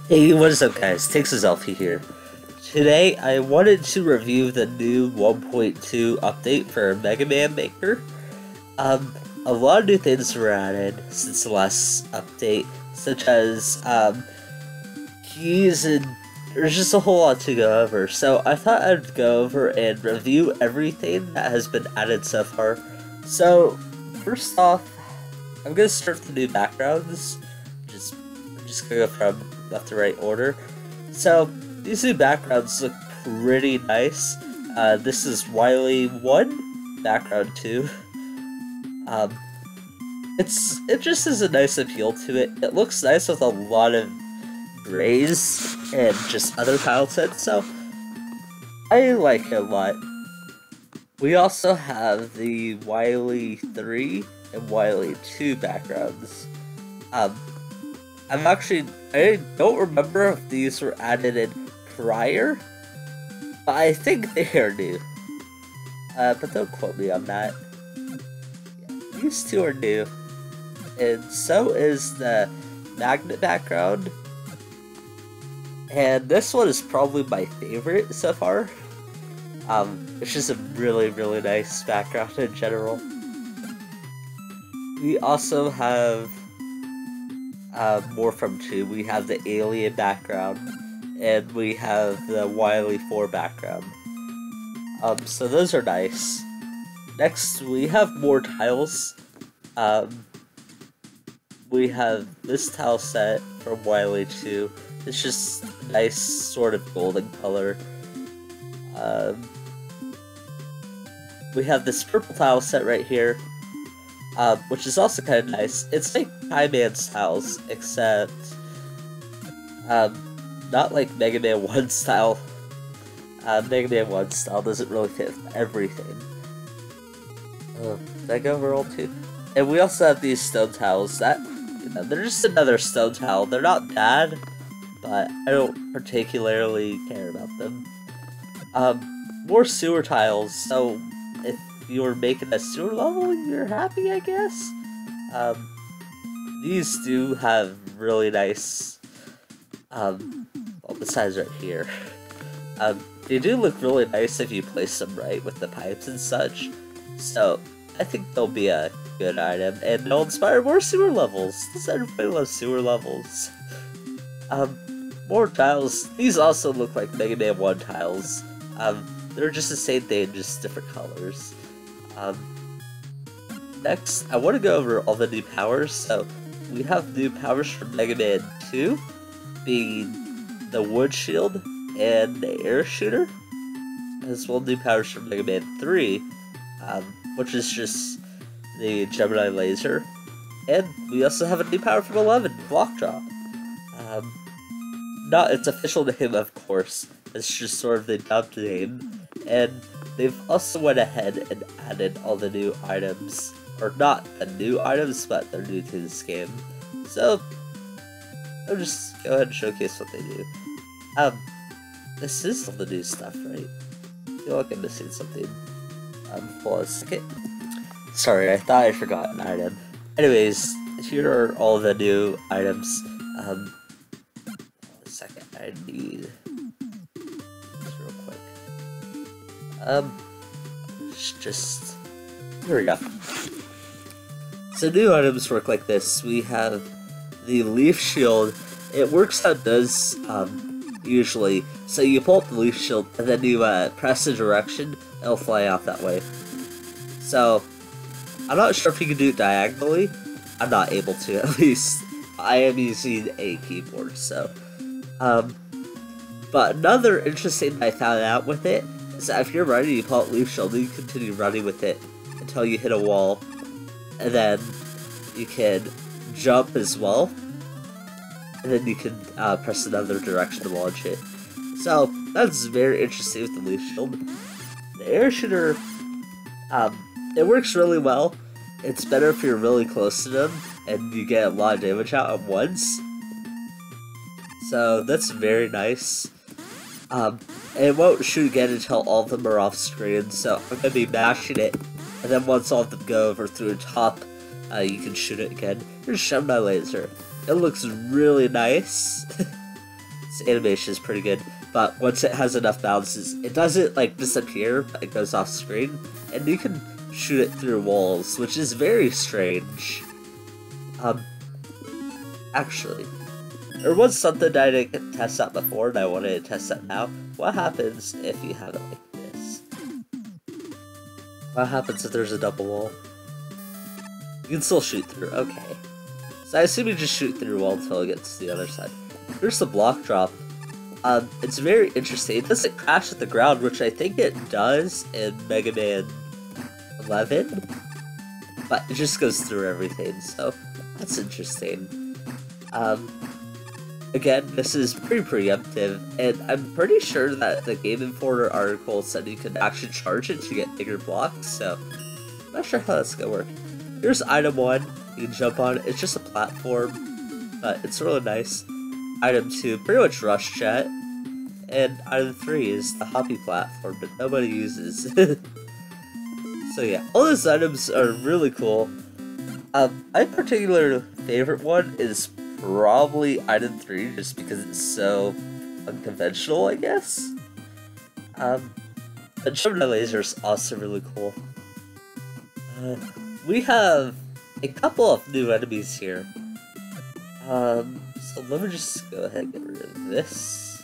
Hey, what is up guys? Takes Azelfie here. Today I wanted to review the new 1.2 update for Mega Man Maker. A lot of new things were added since the last update, such as keys, and there's just a whole lot to go over. So I thought I'd go over and review everything that has been added so far. So first off, I'm gonna start with the new backgrounds. I'm just gonna go from left to right order. So these new backgrounds look pretty nice. This is Wily 1, background 2. It just has a nice appeal to it. It looks nice with a lot of grays and just other tile sets, so I like it a lot. We also have the Wily 3 and Wily 2 backgrounds. I don't remember if these were added in prior, but I think they are new. But don't quote me on that. Yeah, these two are new. And so is the magnet background. And this one is probably my favorite so far. It's just a really, really nice background in general. We also have more from 2. We have the alien background, and we have the Wily 4 background. So those are nice. Next, we have more tiles. We have this tile set from Wily 2. It's just a nice sort of golden color. We have this purple tile set right here, which is also kind of nice. It's like Man's tiles, except not like Mega Man 1 style. Mega Man 1 style doesn't really fit everything. Did I go over all 2? And we also have these stone tiles that, they're just another stone tile. They're not bad, but I don't particularly care about them. More sewer tiles, so if you were making a sewer level, you're happy, I guess. These do have really nice, well, besides right here, they do look really nice if you place them right with the pipes and such, so I think they'll be a good item, and they'll inspire more sewer levels. Does everybody love sewer levels? More tiles. These also look like Mega Man 1 tiles. They're just the same thing, just different colors. Next, I want to go over all the new powers. So, we have new powers from Mega Man 2, being the Wood Shield and the Air Shooter, as well as new powers from Mega Man 3, which is just the Gemini Laser, and we also have a new power from 11, Block Drop. Not its official name, of course, it's just sort of the dubbed name, and they've also went ahead and added all the new items, or not the new items, but they're new to this game. So, I'll just go ahead and showcase what they do. This is all the new stuff, right? I feel like I'm missing something. Hold on a second. Sorry, I thought I forgot an item. Anyways, here are all the new items. Hold on a second, I need this real quick. Just here we go. So new items work like this. We have the Leaf Shield. It works how it does usually. So you pull up the Leaf Shield and then you press the direction, it'll fly out that way. So I'm not sure if you can do it diagonally. I'm not able to, at least. I am using a keyboard, so. But another interesting thing I found out with it is that if you're running, you pull out Leaf Shield, and you continue running with it until you hit a wall. And then you can jump as well. And then you can press another direction to launch it. So, that's very interesting with the Leaf Shield. The Air Shooter, it works really well. It's better if you're really close to them and you get a lot of damage out at once. So that's very nice. It won't shoot again until all of them are off screen, so I'm going to be mashing it. And then once all of them go over through the top, you can shoot it again. Here's Gemini Laser. It looks really nice. Its animation is pretty good, but once it has enough bounces, it doesn't like disappear, it goes off screen, and you can shoot it through walls, which is very strange. Actually, there was something I didn't test out before, and I wanted to test out now. What happens if you have it like this? What happens if there's a double wall? You can still shoot through, okay. So I assume you just shoot through a wall until it gets to the other side. Here's the block drop. It's very interesting. It doesn't crash at the ground, which I think it does in Mega Man 11. But it just goes through everything, so that's interesting. Again, this is pretty preemptive, and I'm pretty sure that the Game Informer article said you could actually charge it to get bigger blocks, so I'm not sure how that's gonna work. Here's item 1, you can jump on it. It's just a platform, but it's really nice. Item 2, pretty much rush jet, and item 3 is the hoppy platform that nobody uses. So yeah, all those items are really cool. My particular favorite one is probably item 3, just because it's so unconventional, I guess. But Gemini Laser is also really cool. We have a couple of new enemies here. So let me just go ahead and get rid of this.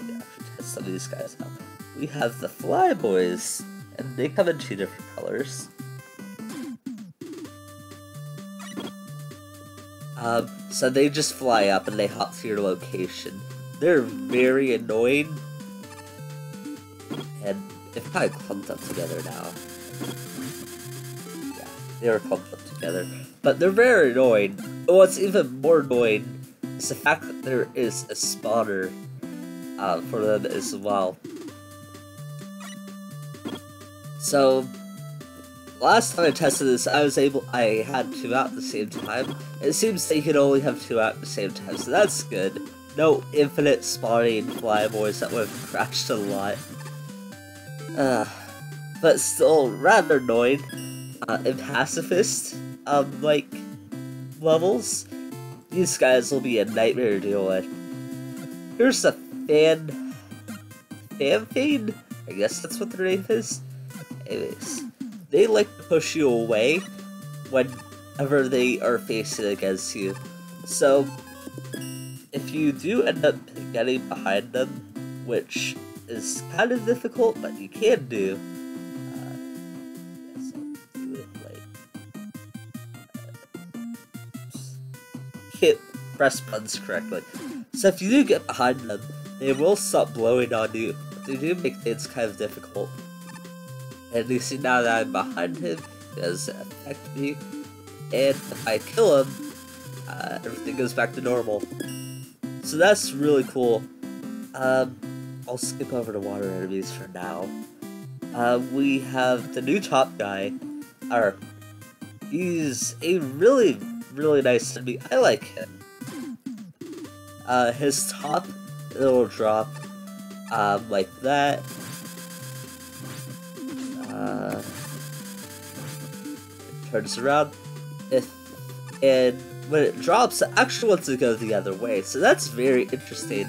Yeah, test some of these guys out. We have the Fly Boys, and they come in 2 different colors. So they just fly up and they hop to your location. They're very annoying, and they've kind of clumped up together now. Yeah, they are clumped up together, but they're very annoying. But what's even more annoying is the fact that there is a spawner for them as well. So last time I tested this, I had 2 out at the same time. It seems that you can only have 2 out at the same time, so that's good. No infinite spawning flyboys, that would have crashed a lot. But still rather annoying. In pacifist, like, levels, these guys will be a nightmare to deal with. Here's the Fan Fade? I guess that's what their name is. Anyways, they like to push you away whenever they are facing against you. So, if you do end up getting behind them, which is kind of difficult, but you can do, yes, I'll do it like, can't press buttons correctly. So if you do get behind them, they will stop blowing on you, but they do make things kind of difficult. And you see now that I'm behind him, it doesn't affect me, and if I kill him, everything goes back to normal. So that's really cool. I'll skip over to water enemies for now. We have the new top guy. He's a really, really nice enemy. I like him. His top, it'll drop, like that. Turns around, and when it drops, it actually wants to go the other way, so that's very interesting.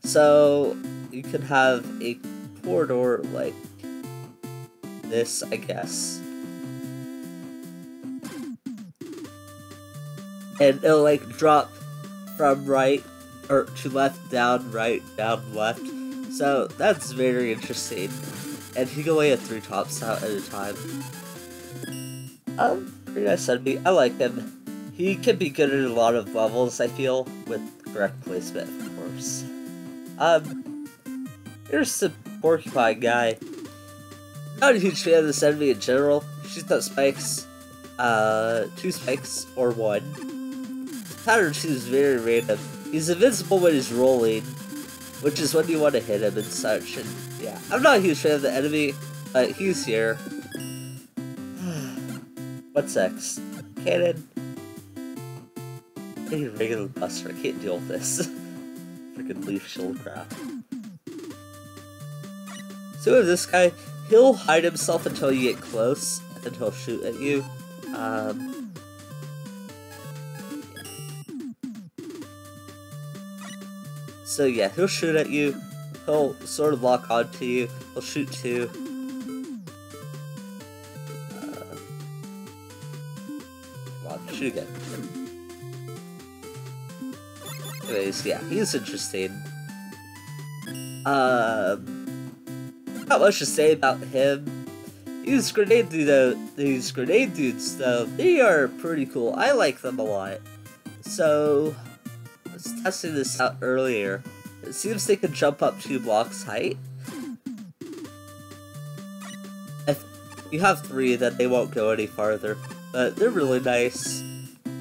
So you can have a corridor like this, I guess, and it'll like drop from right or to left, down, right, down, left. So that's very interesting. And he can only have 3 tops out at a time. Pretty nice enemy. I like him. He can be good at a lot of levels, I feel, with correct placement, of course. Here's the porcupine guy. Not a huge fan of this enemy in general. Shoots out spikes. 2 spikes, or 1. Pattern 2 is very random. He's invincible when he's rolling, which is when you want to hit him and such, and yeah. I'm not a huge fan of the enemy, but he's here. What's next? Cannon. I need a regular buster, I can't deal with this. Freaking leaf shield crap. So with this guy, he'll hide himself until you get close, and then he'll shoot at you. So yeah, he'll shoot at you, he'll sort of lock onto you, he'll shoot too. Come on, shoot again. Anyways, yeah, he's interesting. Not much to say about him. These grenade dudes though, they are pretty cool. I like them a lot. So, I was testing this out earlier. It seems they can jump up 2 blocks height. If you have 3, then they won't go any farther. But they're really nice.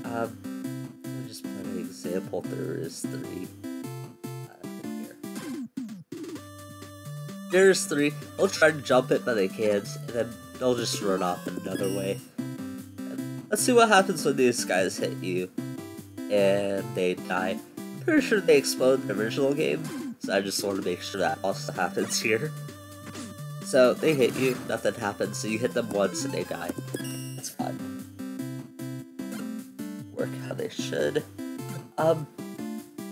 Let me just put an example. There is 3. Here. There's 3. They'll try to jump it, but they can't. And then they'll just run off in another way. And let's see what happens when these guys hit you. And they die. Pretty sure they explode in the original game, so I just want to make sure that also happens here. So they hit you, nothing happens, so you hit them once and they die. That's fine. Work how they should.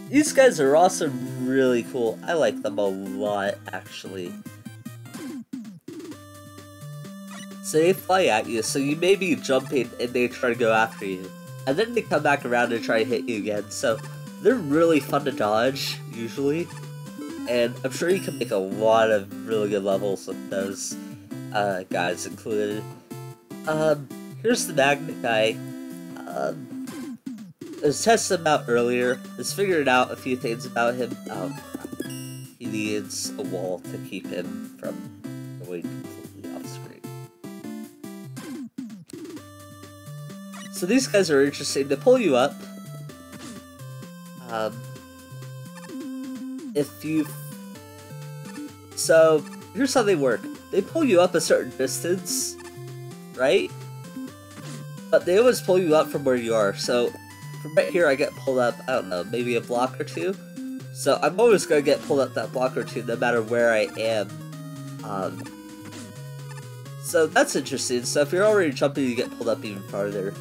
These guys are also really cool. I like them a lot, actually. So they fly at you, so you may be jumping and they try to go after you. And then they come back around and try to hit you again, so they're really fun to dodge, usually. And I'm sure you can make a lot of really good levels with those guys included. Here's the magnet guy. I was testing him out earlier. I was figuring out a few things about him. Oh, crap. He needs a wall to keep him from going completely off screen. So these guys are interesting. They pull you up. So, here's how they work. They pull you up a certain distance, right? But they always pull you up from where you are. So, from right here I get pulled up, I don't know, maybe a block or 2. So, I'm always going to get pulled up that block or 2 no matter where I am. So, that's interesting. So, if you're already jumping, you get pulled up even farther.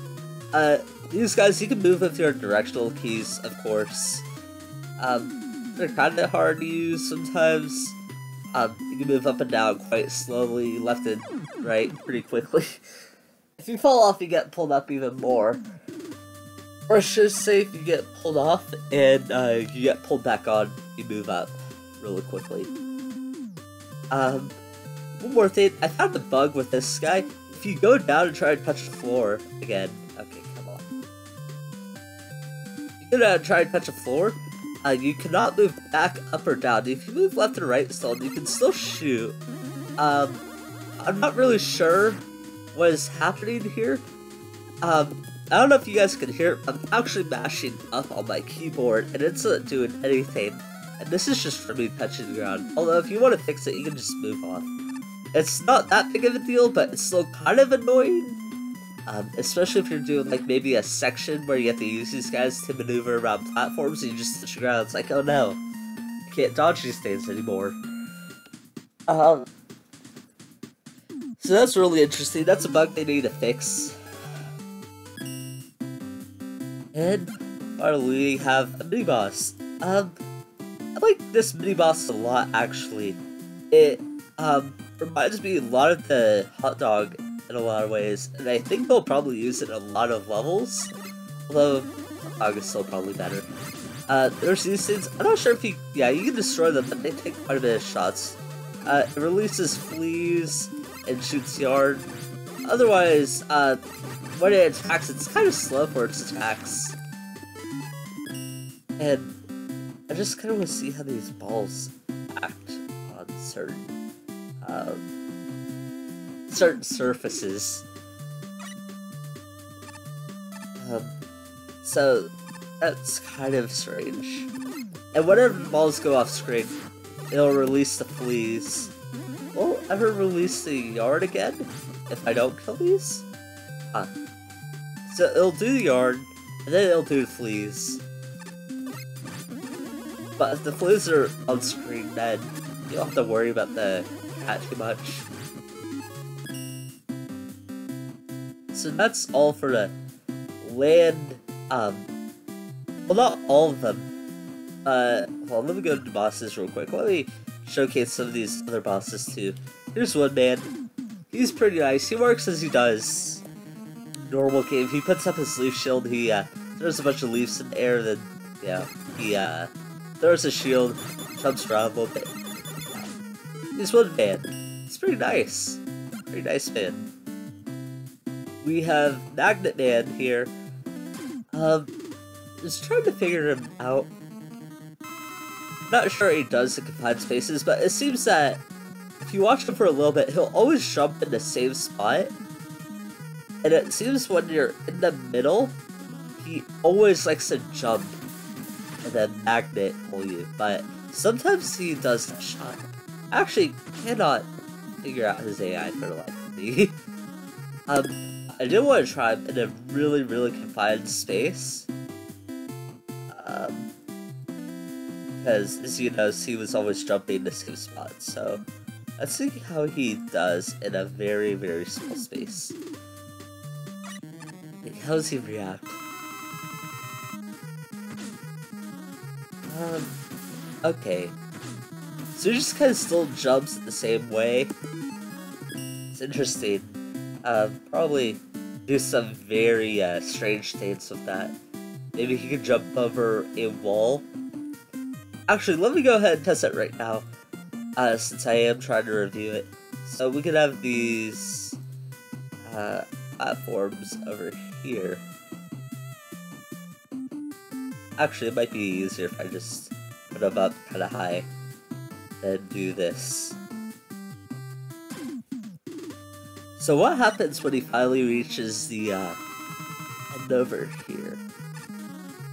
These guys, you can move with your directional keys, of course. They're kind of hard to use sometimes. You can move up and down quite slowly, left and right pretty quickly. If you fall off, you get pulled up even more. Or I should say, if you get pulled off and you get pulled back on, you move up really quickly. One more thing, I found a bug with this guy. If you go down and try to touch the floor again, okay, come on. You go down and try to touch the floor. You cannot move back, up, or down. If you move left and right still, you can still shoot. I'm not really sure what is happening here. I don't know if you guys can hear it. I'm actually mashing up on my keyboard, and it's not doing anything. And this is just for me touching the ground. Although, if you want to fix it, you can just move on. It's not that big of a deal, but it's still kind of annoying. Especially if you're doing like maybe a section where you have to use these guys to maneuver around platforms and you just touch the ground. It's like, oh no, I can't dodge these things anymore. So that's really interesting. That's a bug they need to fix. And finally we have a mini boss. I like this mini boss a lot, actually. It reminds me a lot of the hot dog in a lot of ways, and I think they'll probably use it in a lot of levels, although hot dog is still probably better. There's these things, I'm not sure if you can destroy them, but they take quite a bit of shots. It releases fleas and shoots yarn. Otherwise, when it attacks, it's kind of slow for its attacks. And I just kind of want to see how these balls act on certain surfaces. So that's kind of strange. And whenever the balls go off screen, it'll release the fleas. Will it ever release the yarn again if I don't kill these? So it'll do the yarn, and then it'll do the fleas. But if the fleas are on screen, then you don't have to worry about the cat too much. So that's all for the land, well, not all of them, Well, let me go to the bosses real quick. Let me showcase some of these other bosses too. Here's one man. He's pretty nice. He works as he does normal game. He puts up his leaf shield. He throws a bunch of leaves in the air. Then yeah, he throws a shield, jumps around a little bit. He's one man. It's pretty nice. Pretty nice man. We have Magnet Man here. Just trying to figure him out. Not sure what he does in confined spaces, but it seems that if you watch him for a little bit, he'll always jump in the same spot. And it seems when you're in the middle, he always likes to jump and then magnet pull you. But sometimes he does that shot. I actually cannot figure out his AI for the life of me. I did want to try him in a really, really confined space. Because, as you know, he was always jumping in the same spot, so let's see how he does in a very, very small space. How does he react? Okay. So he just kind of still jumps the same way. It's interesting. Probably do some very strange things with that. Maybe he could jump over a wall. Actually, let me go ahead and test it right now, since I am trying to review it. So we could have these platforms over here. Actually, it might be easier if I just put them up kind of high, then do this. So what happens when he finally reaches the end over here?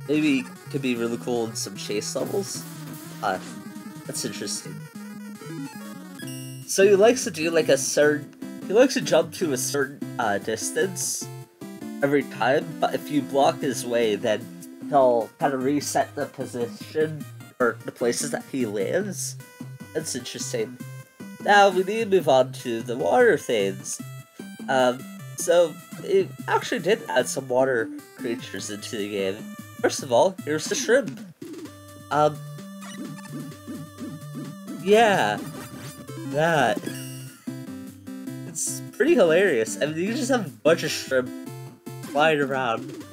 Maybe it could be really cool in some chase levels. That's interesting. So he likes to do like a certain, he likes to jump to a certain distance every time, but if you block his way, then he'll kind of reset the position or the places that he lands. That's interesting. Now we need to move on to the water things. So it actually did add some water creatures into the game. First of all, here's the shrimp. Yeah, that. It's pretty hilarious. I mean, you just have a bunch of shrimp flying around.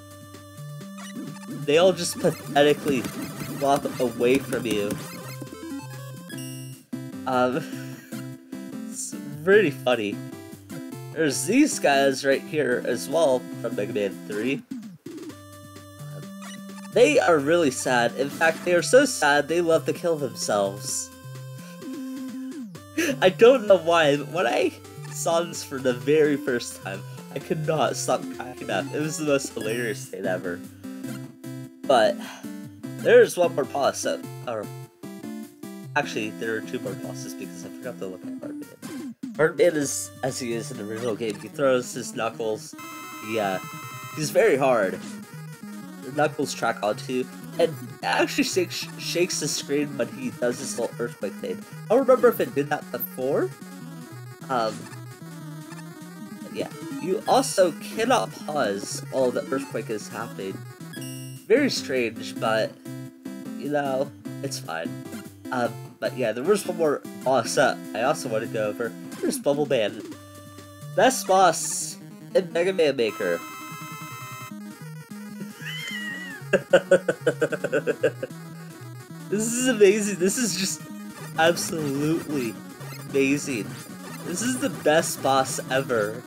They all just pathetically flop away from you. It's really funny. There's these guys right here as well from Mega Man 3. They are really sad. In fact, they are so sad they love to kill themselves. I don't know why, but when I saw this for the very first time, I could not stop cracking up. It was the most hilarious thing ever. But there's one more boss, or actually there are two more bosses because I forgot to look at Heartman. Heartman is, as he is in the original game, he throws his knuckles. He's very hard. The knuckles track onto, and it actually shakes the screen when he does this little earthquake thing. I don't remember if it did that before. Yeah. You also cannot pause while the earthquake is happening. Very strange, but you know, it's fine. But yeah, there was one more boss that I also want to go over. Here's Bubble Man. Best boss in Mega Man Maker. This is amazing. This is just absolutely amazing. This is the best boss ever.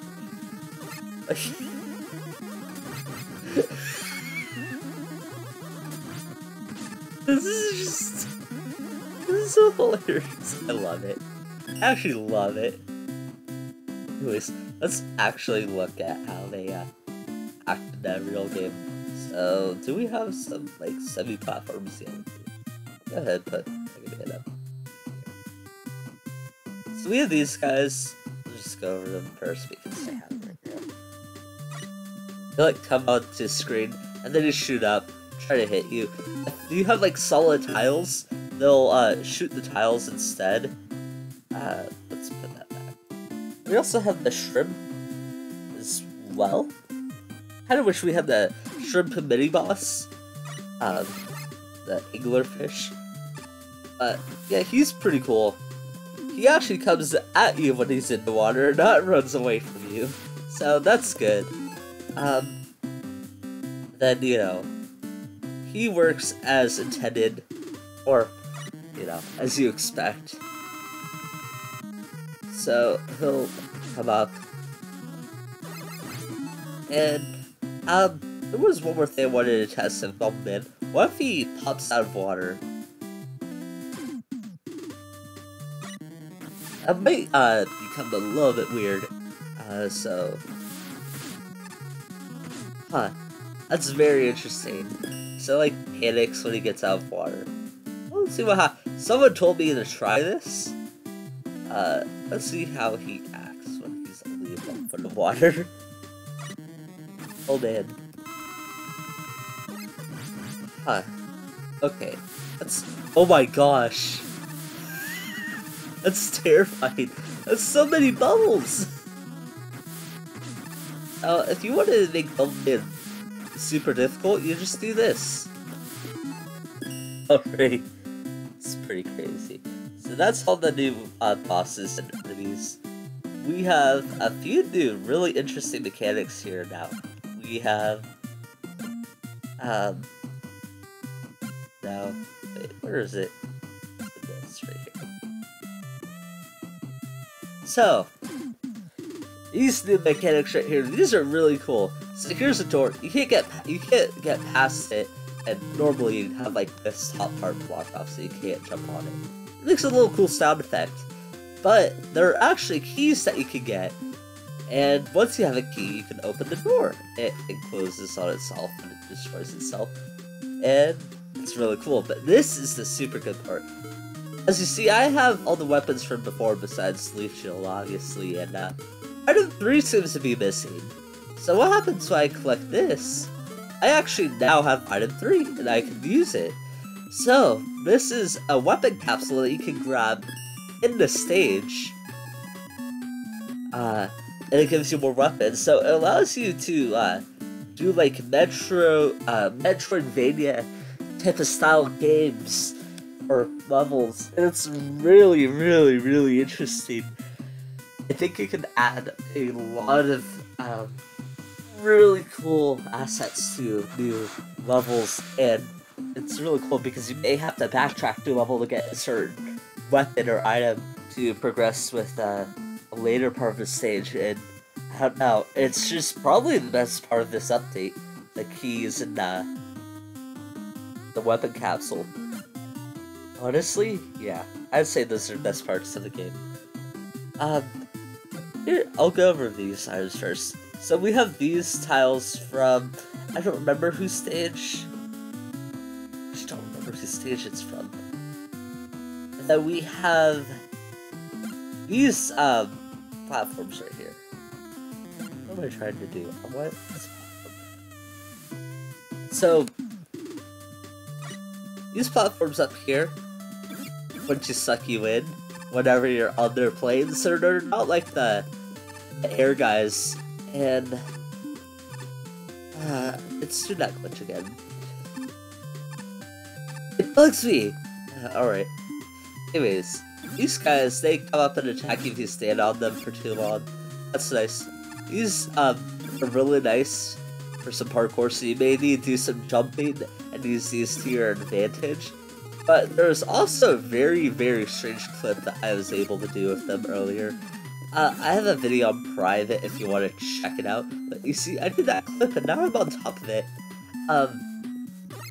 This is so hilarious. I love it. I actually love it. Anyways, let's actually look at how they act in that real game. So, do we have some, like, semi-platforms? Yeah, go ahead and put Mega Man up. So we have these guys. Let's just go over them first because they have them right there. They, like, come onto the screen, and then just shoot up, try to hit you. If you have, like, solid tiles, they'll, shoot the tiles instead. Let's put that back. We also have the shrimp as well. Kind of wish we had the shrimp mini boss. the anglerfish. Yeah, he's pretty cool. He actually comes at you when he's in the water, not runs away from you. So that's good. Then, you know, he works as intended, or, you know, as you expect. So he'll come up. And, there was one more thing I wanted to test him, man. What if he pops out of water? That might, become a little bit weird. Huh. That's very interesting. So, like, panics when he gets out of water. Well, let's see what happens. Someone told me to try this. Let's see how he acts when he's only a foot of water. Oh, man. Huh. Okay. That's... Oh my gosh. That's terrifying. That's so many bubbles! If you wanted to make Bumbleman super difficult, you just do this. Alright. It's pretty crazy. So that's all the new bosses and enemies. We have a few new really interesting mechanics here now. We have... Now... Wait, where is it? It's right here. So... These new mechanics right here, these are really cool. So here's a door. You can't get past it, and normally you'd have like this top part blocked off, so you can't jump on it. It makes a little cool sound effect. But there are actually keys that you can get, and once you have a key, you can open the door. It closes on itself and it destroys itself, and it's really cool. But this is the super good part. As you see, I have all the weapons from before besides Leaf Shield, obviously, and Item 3 seems to be missing. So what happens when I collect this? I actually now have Item 3, and I can use it. So, this is a weapon capsule that you can grab in the stage. And it gives you more weapons. So it allows you to do like Metroidvania type of style games or levels. And it's really, really, really interesting. I think you can add a lot of really cool assets to new levels, and it's really cool because you may have to backtrack to a level to get a certain weapon or item to progress with a later part of the stage, and I don't know, it's just probably the best part of this update, the keys and the weapon capsule. Honestly, yeah, I'd say those are the best parts of the game. Here, I'll go over these items first. So we have these tiles from, I don't remember whose stage. I just don't remember whose stage it's from. And then we have these platforms right here. What am I trying to do? What? So these platforms up here, once you suck you in, whenever you're on their planes, so they're not like the air guys, and let's do that glitch again. It bugs me! Alright. Anyways, these guys, they come up and attack you if you stand on them for too long. That's nice. These are really nice for some parkour, so you may need to do some jumping and use these to your advantage. But there's also a very, very strange clip that I was able to do with them earlier. I have a video on private if you want to check it out. But you see, I did that clip and now I'm on top of it. I'm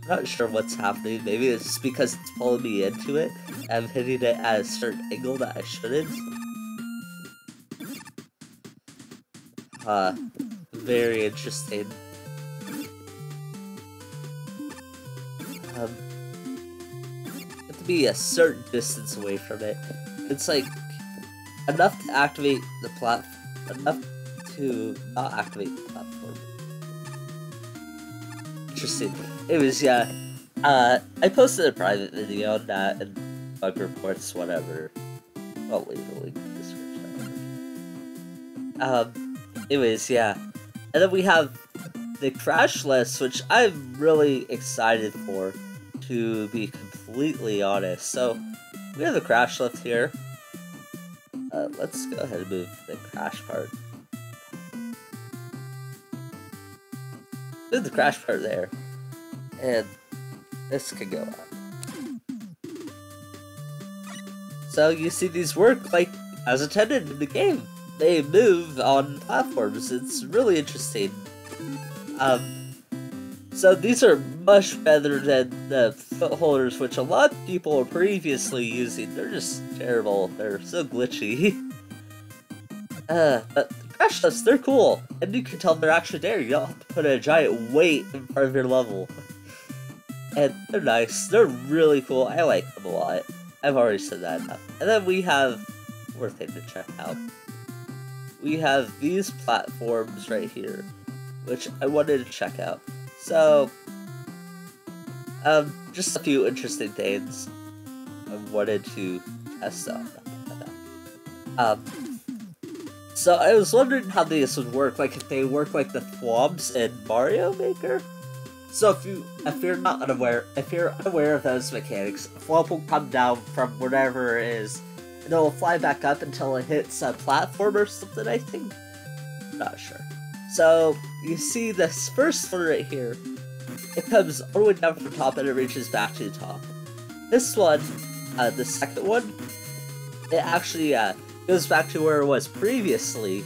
not sure what's happening. Maybe it's just because it's pulling me into it. I'm hitting it at a certain angle that I shouldn't. Very interesting. You have to be a certain distance away from it. It's like enough to activate the platform, enough to not activate the platform. Interesting. Anyways, yeah, I posted a private video on that and bug reports, whatever. I'll leave the link in the description. Anyways, yeah. And then we have the crash list, which I'm really excited for to be completely honest. So, we have the crash lift here. Let's go ahead and move the crash part. Move the crash part there. And this can go up. So you see these work like as intended in the game. They move on platforms. It's really interesting. So these are much better than the foot holders, which a lot of people were previously using. They're just terrible. They're so glitchy. But the crash lifts, they're cool. And you can tell they're actually there. You don't have to put a giant weight in front of your level. And they're nice. They're really cool. I like them a lot. I've already said that enough. And then we have more thing to check out. We have these platforms right here, which I wanted to check out. So, just a few interesting things I wanted to test out. So I was wondering how these would work, like if they work like the thwomps in Mario Maker. So if you're unaware of those mechanics, a thwomp will come down from whatever it is, and it will fly back up until it hits a platform or something, I think? Not sure. So, you see this first one right here, it comes all the way down from the top and it reaches back to the top. This one, the second one, it actually goes back to where it was previously,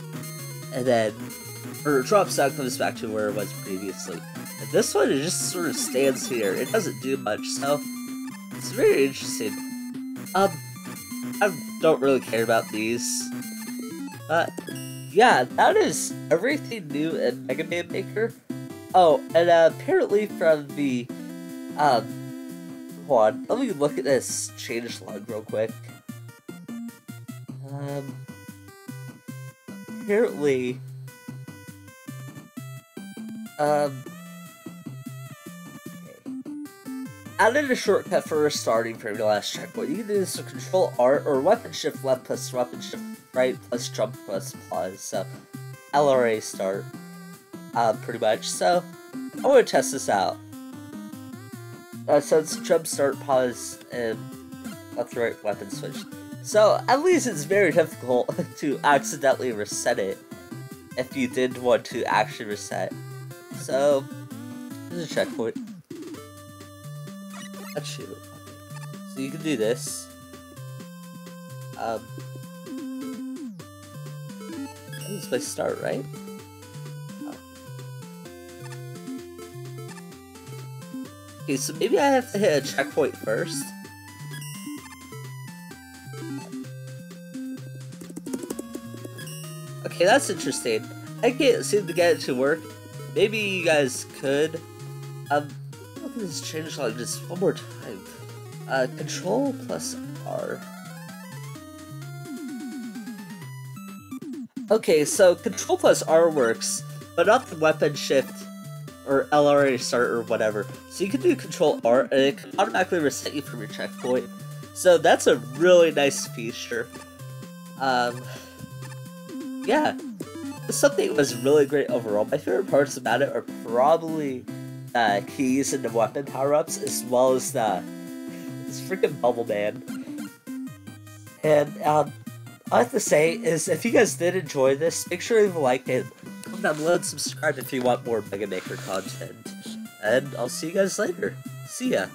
and then, or drops down, comes back to where it was previously. And this one, it just sort of stands here. It doesn't do much, so it's very interesting. I don't really care about these, but yeah, that is everything new in Mega Man Maker. Oh, and apparently from the, hold on, let me look at this changelog real quick. Apparently, okay. Added a shortcut for restarting from your last checkpoint. You can do this with Control R or Weapon Shift Left plus Weapon Shift Right plus Jump plus Pause. So, LRA start, pretty much. So, I want to test this out. So it's Jump, Start, Pause, and left, right, weapon switch. So, at least it's very difficult to accidentally reset it if you did want to actually reset. So, there's a checkpoint. Let's shoot. So you can do this. This is my start, right? Oh. Okay, so maybe I have to hit a checkpoint first. Okay, that's interesting. I can't seem to get it to work. Maybe you guys could. Look at this changelog just one more time. Control plus R. Okay, so Control plus R works, but not the weapon shift or LRA start or whatever. So you can do Control R and it can automatically reset you from your checkpoint. So that's a really nice feature. Yeah, something that was really great overall. My favorite parts about it are probably keys and the weapon power-ups, as well as this freaking Bubble Man. And I have to say is, if you guys did enjoy this, make sure you like it, comment down below, and subscribe if you want more Mega Maker content. And I'll see you guys later. See ya.